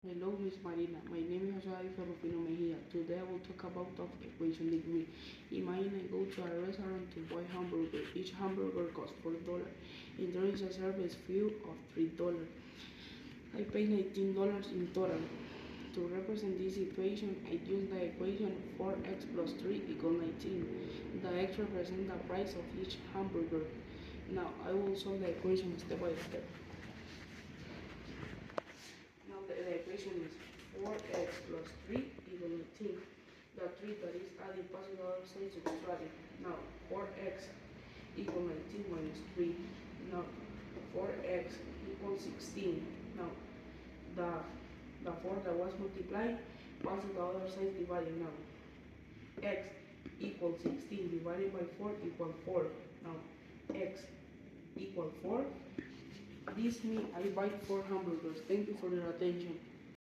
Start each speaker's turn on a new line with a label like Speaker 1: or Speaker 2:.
Speaker 1: Hello, Miss Marina. My name is Jose Ferrufino Mejia. Today I will talk about of equation degree. Imagine I go to a restaurant to buy hamburger. Each hamburger costs $4. And there is a service fee of $3. I pay $19 in total. To represent this equation, I use the equation 4x plus 3 equals 19. The x represents the price of each hamburger. Now I will solve the equation step by step. Now the equation is 4x plus 3 equals 19. The 3 that is added passing the other side to the bracket. Now 4x equals 19 minus 3. Now 4x equals 16. Now the 4 that was multiplied passes the other side divided. Now x equals 16 divided by 4 equals 4. Now x equals 4. This means I buy 4 hamburgers. Thank you for your attention.